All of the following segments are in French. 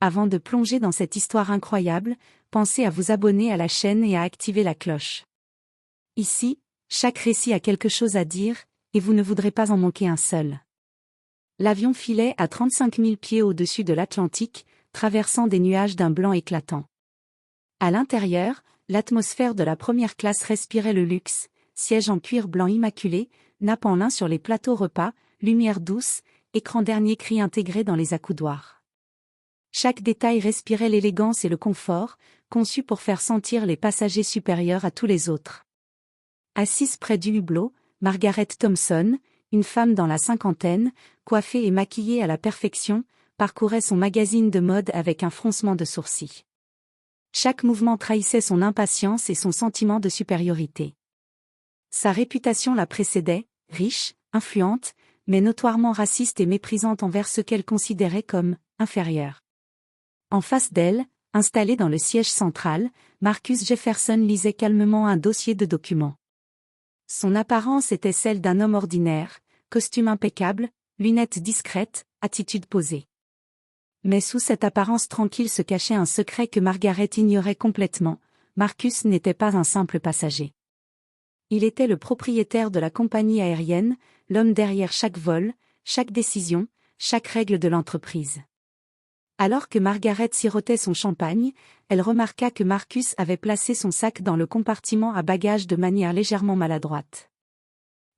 Avant de plonger dans cette histoire incroyable, pensez à vous abonner à la chaîne et à activer la cloche. Ici, chaque récit a quelque chose à dire, et vous ne voudrez pas en manquer un seul. L'avion filait à 35 000 pieds au-dessus de l'Atlantique, traversant des nuages d'un blanc éclatant. À l'intérieur, l'atmosphère de la première classe respirait le luxe, sièges en cuir blanc immaculé, nappes en lin sur les plateaux repas, lumière douce, écran dernier cri intégré dans les accoudoirs. Chaque détail respirait l'élégance et le confort, conçu pour faire sentir les passagers supérieurs à tous les autres. Assise près du hublot, Margaret Thompson, une femme dans la cinquantaine, coiffée et maquillée à la perfection, parcourait son magazine de mode avec un froncement de sourcils. Chaque mouvement trahissait son impatience et son sentiment de supériorité. Sa réputation la précédait, riche, influente, mais notoirement raciste et méprisante envers ceux qu'elle considérait comme inférieurs. En face d'elle, installé dans le siège central, Marcus Jefferson lisait calmement un dossier de documents. Son apparence était celle d'un homme ordinaire, costume impeccable, lunettes discrètes, attitude posée. Mais sous cette apparence tranquille se cachait un secret que Margaret ignorait complètement. Marcus n'était pas un simple passager. Il était le propriétaire de la compagnie aérienne, l'homme derrière chaque vol, chaque décision, chaque règle de l'entreprise. Alors que Margaret sirotait son champagne, elle remarqua que Marcus avait placé son sac dans le compartiment à bagages de manière légèrement maladroite.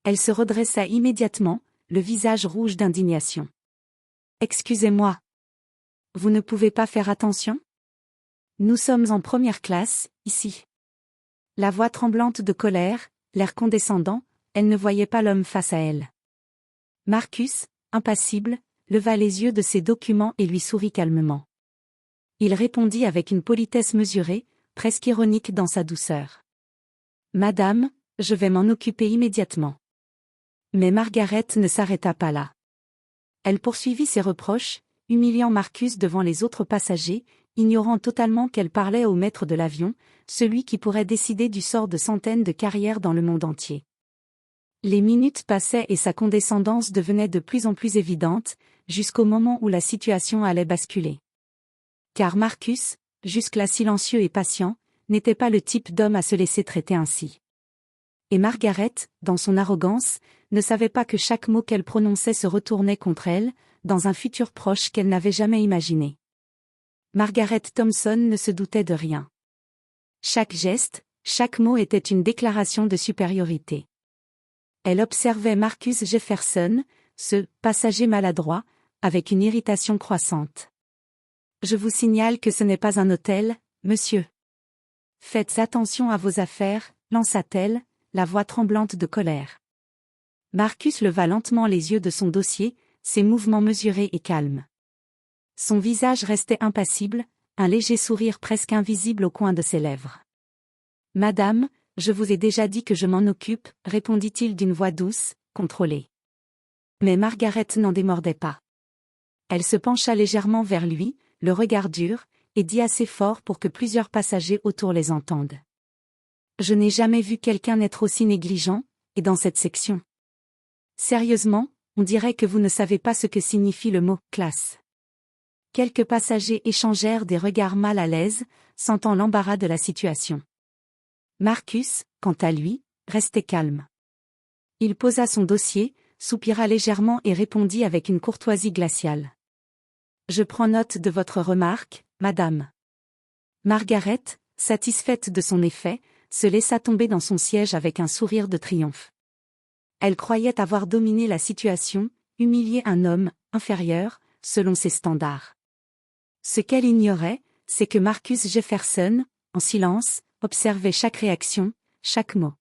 Elle se redressa immédiatement, le visage rouge d'indignation. « Excusez-moi. Vous ne pouvez pas faire attention ? Nous sommes en première classe, ici. » La voix tremblante de colère, l'air condescendant, elle ne voyait pas l'homme face à elle. Marcus, impassible, leva les yeux de ses documents et lui sourit calmement. Il répondit avec une politesse mesurée, presque ironique dans sa douceur. « Madame, je vais m'en occuper immédiatement. » Mais Margaret ne s'arrêta pas là. Elle poursuivit ses reproches, humiliant Marcus devant les autres passagers, ignorant totalement qu'elle parlait au maître de l'avion, celui qui pourrait décider du sort de centaines de carrières dans le monde entier. Les minutes passaient et sa condescendance devenait de plus en plus évidente, jusqu'au moment où la situation allait basculer. Car Marcus, jusque-là silencieux et patient, n'était pas le type d'homme à se laisser traiter ainsi. Et Margaret, dans son arrogance, ne savait pas que chaque mot qu'elle prononçait se retournait contre elle, dans un futur proche qu'elle n'avait jamais imaginé. Margaret Thompson ne se doutait de rien. Chaque geste, chaque mot était une déclaration de supériorité. Elle observait Marcus Jefferson, ce passager maladroit, avec une irritation croissante. « Je vous signale que ce n'est pas un hôtel, monsieur. Faites attention à vos affaires, lança-t-elle, la voix tremblante de colère. Marcus leva lentement les yeux de son dossier, ses mouvements mesurés et calmes. Son visage restait impassible, un léger sourire presque invisible au coin de ses lèvres. « Madame, je vous ai déjà dit que je m'en occupe, » répondit-il d'une voix douce, contrôlée. Mais Margaret n'en démordait pas. Elle se pencha légèrement vers lui, le regard dur, et dit assez fort pour que plusieurs passagers autour les entendent. « Je n'ai jamais vu quelqu'un être aussi négligent, et dans cette section. Sérieusement, on dirait que vous ne savez pas ce que signifie le mot « classe ». Quelques passagers échangèrent des regards mal à l'aise, sentant l'embarras de la situation. Marcus, quant à lui, restait calme. Il posa son dossier, soupira légèrement et répondit avec une courtoisie glaciale. « Je prends note de votre remarque, madame. » Margaret, satisfaite de son effet, se laissa tomber dans son siège avec un sourire de triomphe. Elle croyait avoir dominé la situation, humilié un homme, inférieur, selon ses standards. Ce qu'elle ignorait, c'est que Marcus Jefferson, en silence, observait chaque réaction, chaque mot.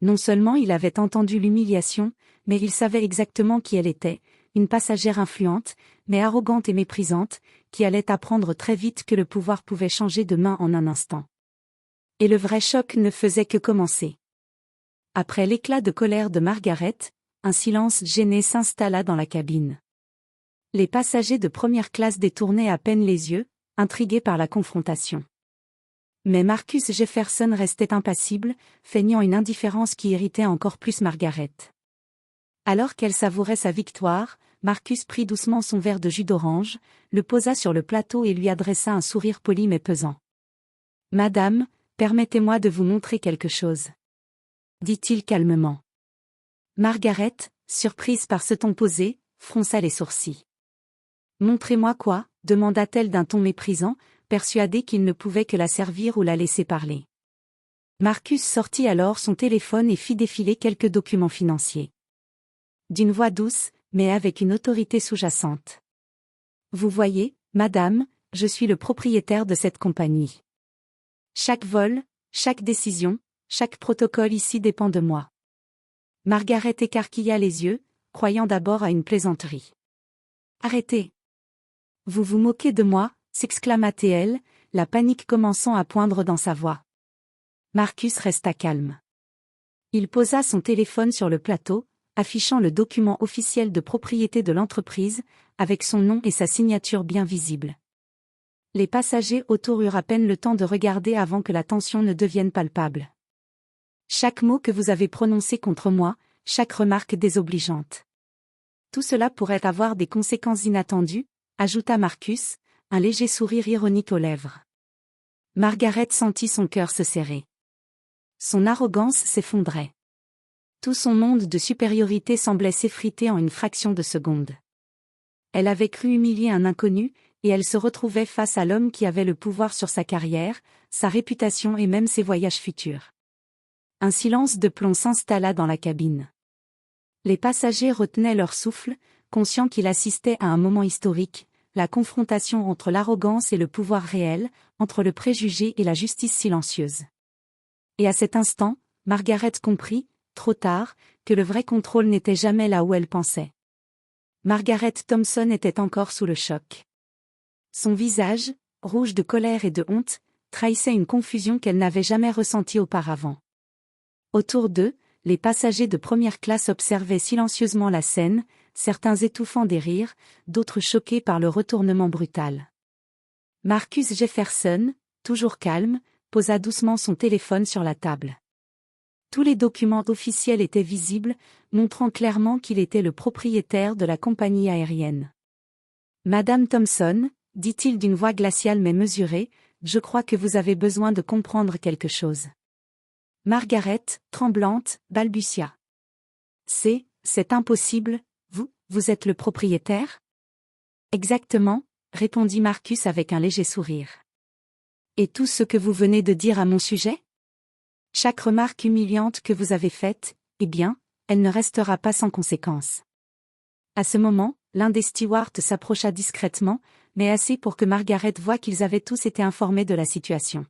Non seulement il avait entendu l'humiliation, mais il savait exactement qui elle était, une passagère influente, mais arrogante et méprisante, qui allait apprendre très vite que le pouvoir pouvait changer de main en un instant. Et le vrai choc ne faisait que commencer. Après l'éclat de colère de Margaret, un silence gêné s'installa dans la cabine. Les passagers de première classe détournaient à peine les yeux, intrigués par la confrontation. Mais Marcus Jefferson restait impassible, feignant une indifférence qui irritait encore plus Margaret. Alors qu'elle savourait sa victoire, Marcus prit doucement son verre de jus d'orange, le posa sur le plateau et lui adressa un sourire poli mais pesant. « Madame, permettez-moi de vous montrer quelque chose. » dit-il calmement. Margaret, surprise par ce ton posé, fronça les sourcils. « Montrez-moi quoi ?» demanda-t-elle d'un ton méprisant, persuadée qu'il ne pouvait que la servir ou la laisser parler. Marcus sortit alors son téléphone et fit défiler quelques documents financiers. D'une voix douce, mais avec une autorité sous-jacente. « Vous voyez, madame, je suis le propriétaire de cette compagnie. Chaque vol, chaque décision, chaque protocole ici dépend de moi. » Margaret écarquilla les yeux, croyant d'abord à une plaisanterie. « Arrêtez. Vous vous moquez de moi » s'exclama-t-elle, la panique commençant à poindre dans sa voix. Marcus resta calme. Il posa son téléphone sur le plateau, affichant le document officiel de propriété de l'entreprise, avec son nom et sa signature bien visible. Les passagers autour eurent à peine le temps de regarder avant que la tension ne devienne palpable. « Chaque mot que vous avez prononcé contre moi, chaque remarque désobligeante. Tout cela pourrait avoir des conséquences inattendues, » ajouta Marcus, un léger sourire ironique aux lèvres. Margaret sentit son cœur se serrer. Son arrogance s'effondrait. Tout son monde de supériorité semblait s'effriter en une fraction de seconde. Elle avait cru humilier un inconnu, et elle se retrouvait face à l'homme qui avait le pouvoir sur sa carrière, sa réputation et même ses voyages futurs. Un silence de plomb s'installa dans la cabine. Les passagers retenaient leur souffle, conscients qu'ils assistaient à un moment historique, la confrontation entre l'arrogance et le pouvoir réel, entre le préjugé et la justice silencieuse. Et à cet instant, Margaret comprit, trop tard, que le vrai contrôle n'était jamais là où elle pensait. Margaret Thompson était encore sous le choc. Son visage, rouge de colère et de honte, trahissait une confusion qu'elle n'avait jamais ressentie auparavant. Autour d'eux, les passagers de première classe observaient silencieusement la scène, certains étouffant des rires, d'autres choqués par le retournement brutal. Marcus Jefferson, toujours calme, posa doucement son téléphone sur la table. Tous les documents officiels étaient visibles, montrant clairement qu'il était le propriétaire de la compagnie aérienne. « Madame Thompson, » dit-il d'une voix glaciale mais mesurée, « je crois que vous avez besoin de comprendre quelque chose. » Margaret, tremblante, balbutia. « C'est impossible, vous êtes le propriétaire ?» « Exactement, » répondit Marcus avec un léger sourire. « Et tout ce que vous venez de dire à mon sujet ? Chaque remarque humiliante que vous avez faite, eh bien, elle ne restera pas sans conséquence. » À ce moment, l'un des stewards s'approcha discrètement, mais assez pour que Margaret voie qu'ils avaient tous été informés de la situation.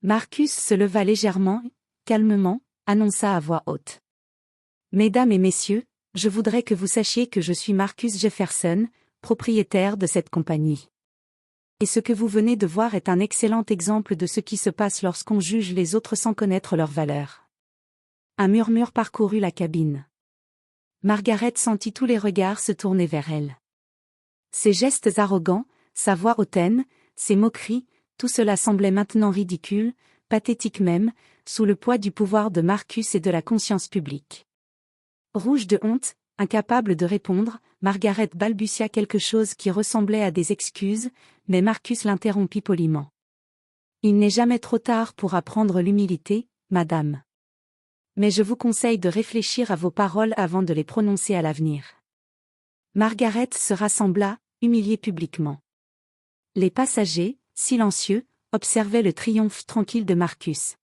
Marcus se leva légèrement, calmement, annonça à voix haute. « Mesdames et messieurs, je voudrais que vous sachiez que je suis Marcus Jefferson, propriétaire de cette compagnie. Et ce que vous venez de voir est un excellent exemple de ce qui se passe lorsqu'on juge les autres sans connaître leur valeur. » Un murmure parcourut la cabine. Margaret sentit tous les regards se tourner vers elle. Ses gestes arrogants, sa voix hautaine, ses moqueries, tout cela semblait maintenant ridicule, pathétique même, sous le poids du pouvoir de Marcus et de la conscience publique. Rouge de honte, incapable de répondre, Margaret balbutia quelque chose qui ressemblait à des excuses, mais Marcus l'interrompit poliment. « Il n'est jamais trop tard pour apprendre l'humilité, madame. Mais je vous conseille de réfléchir à vos paroles avant de les prononcer à l'avenir. » Margaret se rassembla, humiliée publiquement. Les passagers, silencieux, observaient le triomphe tranquille de Marcus.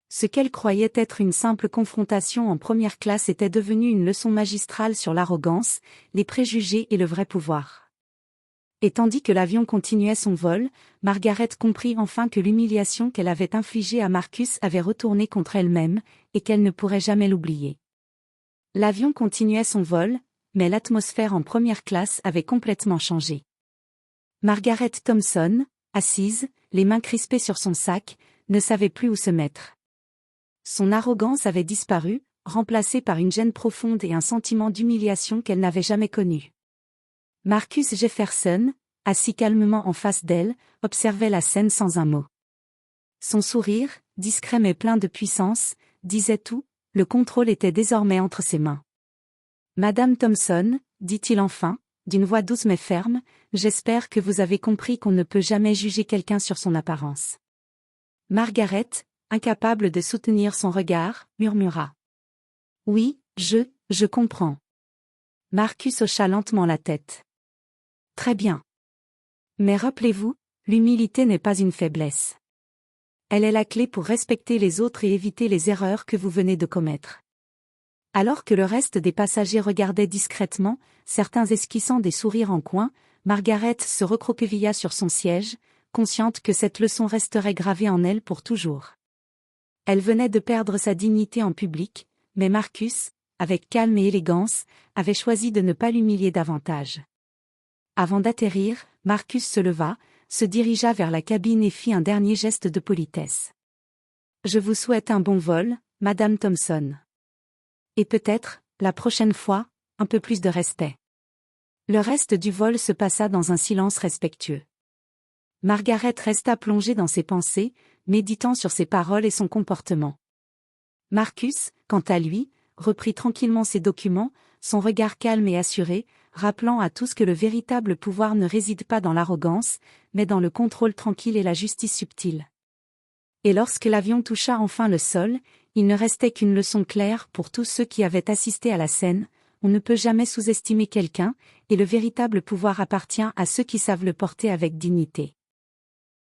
Ce qu'elle croyait être une simple confrontation en première classe était devenu une leçon magistrale sur l'arrogance, les préjugés et le vrai pouvoir. Et tandis que l'avion continuait son vol, Margaret comprit enfin que l'humiliation qu'elle avait infligée à Marcus avait retourné contre elle-même, et qu'elle ne pourrait jamais l'oublier. L'avion continuait son vol, mais l'atmosphère en première classe avait complètement changé. Margaret Thompson, assise, les mains crispées sur son sac, ne savait plus où se mettre. Son arrogance avait disparu, remplacée par une gêne profonde et un sentiment d'humiliation qu'elle n'avait jamais connu. Marcus Jefferson, assis calmement en face d'elle, observait la scène sans un mot. Son sourire, discret mais plein de puissance, disait tout, le contrôle était désormais entre ses mains. « Madame Thompson, » dit-il enfin, d'une voix douce mais ferme, j'espère que vous avez compris qu'on ne peut jamais juger quelqu'un sur son apparence. Margaret, incapable de soutenir son regard, murmura. Oui, je comprends. Marcus hocha lentement la tête. Très bien. Mais rappelez-vous, l'humilité n'est pas une faiblesse. Elle est la clé pour respecter les autres et éviter les erreurs que vous venez de commettre. Alors que le reste des passagers regardaient discrètement, certains esquissant des sourires en coin, Margaret se recroquevilla sur son siège, consciente que cette leçon resterait gravée en elle pour toujours. Elle venait de perdre sa dignité en public, mais Marcus, avec calme et élégance, avait choisi de ne pas l'humilier davantage. Avant d'atterrir, Marcus se leva, se dirigea vers la cabine et fit un dernier geste de politesse. « Je vous souhaite un bon vol, Madame Thompson. Et peut-être, la prochaine fois, un peu plus de respect. » Le reste du vol se passa dans un silence respectueux. Margaret resta plongée dans ses pensées, méditant sur ses paroles et son comportement. Marcus, quant à lui, reprit tranquillement ses documents, son regard calme et assuré, rappelant à tous que le véritable pouvoir ne réside pas dans l'arrogance, mais dans le contrôle tranquille et la justice subtile. Et lorsque l'avion toucha enfin le sol, il ne restait qu'une leçon claire pour tous ceux qui avaient assisté à la scène: on ne peut jamais sous-estimer quelqu'un, et le véritable pouvoir appartient à ceux qui savent le porter avec dignité.